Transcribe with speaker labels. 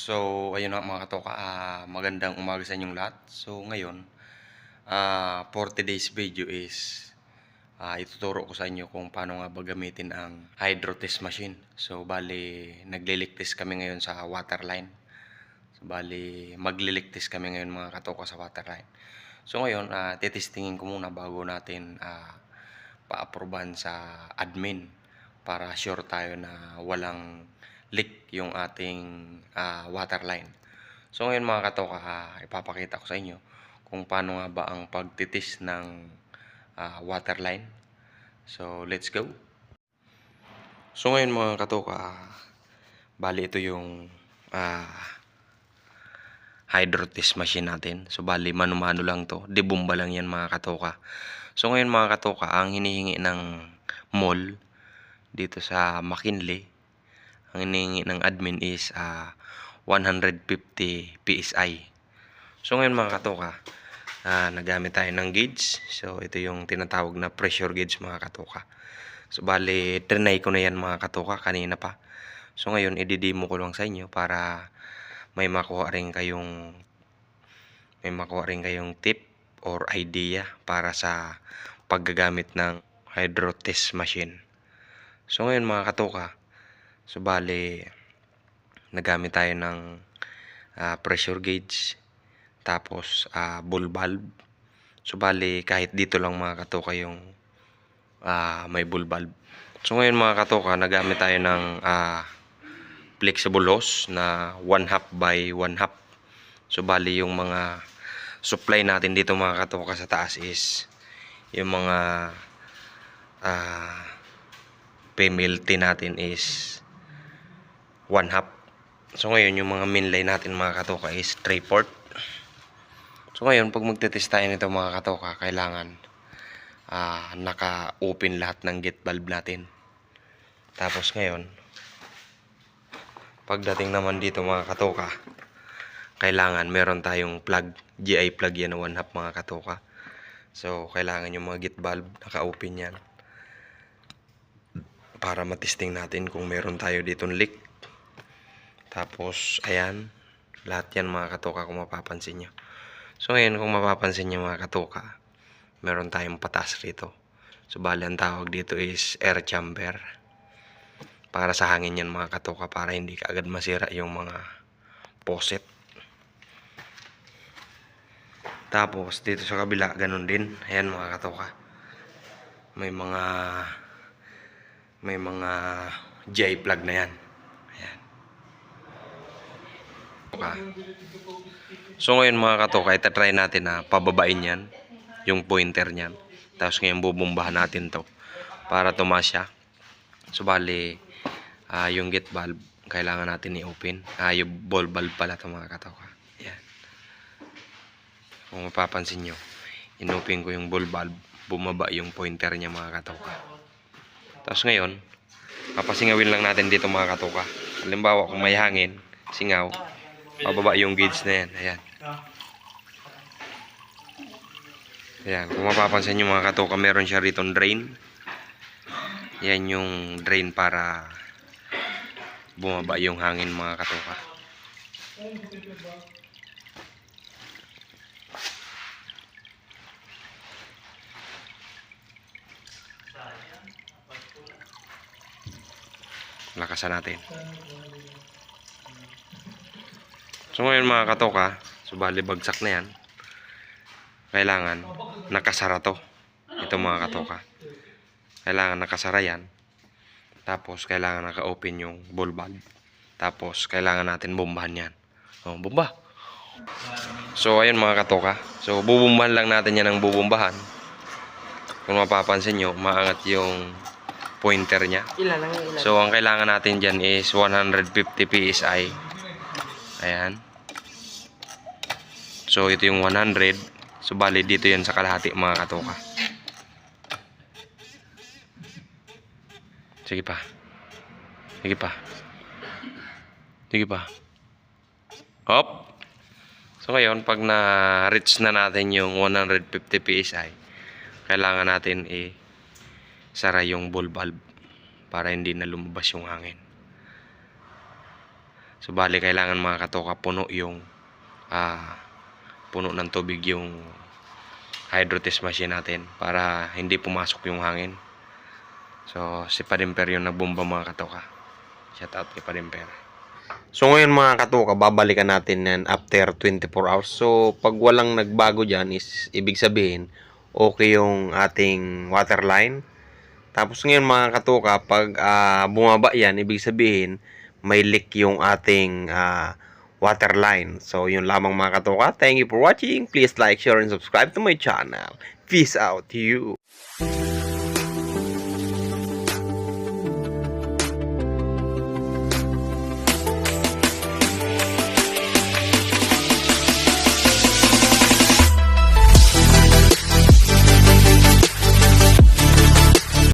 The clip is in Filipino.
Speaker 1: So, ayun na mga katoka, magandang umaga sa inyong lahat. So, ngayon, for today's video is ituturo ko sa inyo kung paano nga ba gamitin ang hydro test machine. So, bali, naglilik test kami ngayon sa water line. So, bali, maglilik test kami ngayon mga katoka sa water line. So, ngayon, titestingin ko muna bago natin pa-aproban sa admin para sure tayo na walang leak yung ating water line. So ngayon mga katoka, ipapakita ko sa inyo kung paano nga ba ang pagtitis ng water line. So let's go. So ngayon mga katoka, bali ito yung hydro test machine natin. So bali mano-mano lang to, dibomba lang yan mga katoka. So ngayon mga katoka, ang hinihingi ng mall dito sa McKinley, ang hinihingi ng admin is 150 PSI. So ngayon mga katoka, nagamit tayo ng gauge. So ito yung tinatawag na pressure gauge mga katoka. So bali, trinay ko na yan mga katoka kanina pa. So ngayon, i-demo ko lang sa inyo para may makuha rin kayong tip or idea para sa paggagamit ng hydro test machine. So ngayon mga katoka, so bali, nagamit tayo ng pressure gauge, tapos ball valve. So bali, kahit dito lang mga katoka yung may ball valve. So ngayon mga katoka, nagamit tayo ng flexible hose na 1/2 by 1/2. So bali, yung mga supply natin dito mga katoka sa taas is yung mga PMLT natin is 1/2. So ngayon, yung mga main line natin mga katoka is 3/4. So ngayon, pag magte-test tayo nito mga katoka, kailangan naka-open lahat ng gate valve natin. Tapos ngayon, pagdating naman dito mga katoka, kailangan meron tayong plug, GI plug yan na 1/2 mga katoka. So kailangan yung mga gate valve naka-open yan para matesting natin kung meron tayo ditong leak. Tapos ayan, lahat yan mga katoka kung mapapansin nyo. So ngayon, kung mapapansin nyo mga katoka, meron tayong patas rito. So bali, ang tawag dito is air chamber. Para sa hangin yan mga katoka, para hindi kaagad masira yung mga faucet. Tapos dito sa kabila, ganun din. Ayan mga katoka, may mga GI plug na yan. Ayan. So ngayon mga katoka, itatry natin na pababain yan, yung pointer niyan. Tapos ngayon bubumbahan natin to para tumaas siya. So bali, yung gate valve kailangan natin i-open. Yung ball valve pala ito mga katoka. Ayan. Kung mapapansin nyo, in-open ko yung ball valve, bumaba yung pointer niya mga katoka. Tapos ngayon, papasingawin lang natin dito mga katoka. Halimbawa kung may hangin, singaw, pababa yung gauge na yan. Ayan. Ayan, kung mapapansin nyo mga katoka, meron siya ritong drain. Yan yung drain para bumaba yung hangin mga katoka. Lakasan natin. So ngayon mga katoka, so bali bagsak na yan. Kailangan nakasara to. Ito mga katoka, kailangan nakasara yan. Tapos kailangan naka-open yung ball valve. Tapos kailangan natin bombahan yan. Bomba. So ayun mga katoka, so bubumbahan lang natin yan ng bubumbahan. Kung mapapansin nyo, maangat yung pointer nya. So ang kailangan natin dyan is 150 PSI. Ayan. So ito yung 100. So bali, dito yan sa kalahati mga katoka. Sige pa. Sige pa. Sige pa. Hop. So ngayon, pag na-reach na natin yung 150 PSI, kailangan natin sara yung ball valve para hindi na lumabas yung hangin. So bali kailangan mga katoka puno yung puno ng tubig yung hydro test machine natin para hindi pumasok yung hangin. So si Padimper yung nagbomba mga katoka. Shout out kay Padimper. So ngayon mga katoka, babalikan natin yan after 24 hours. So pag walang nagbago dyan is ibig sabihin okay yung ating water line. Tapos ngayon mga katoka, pag bumaba yan, ibig sabihin may leak yung ating water line. So yun lamang mga katoka. Thank you for watching. Please like, share, and subscribe to my channel. Peace out to you.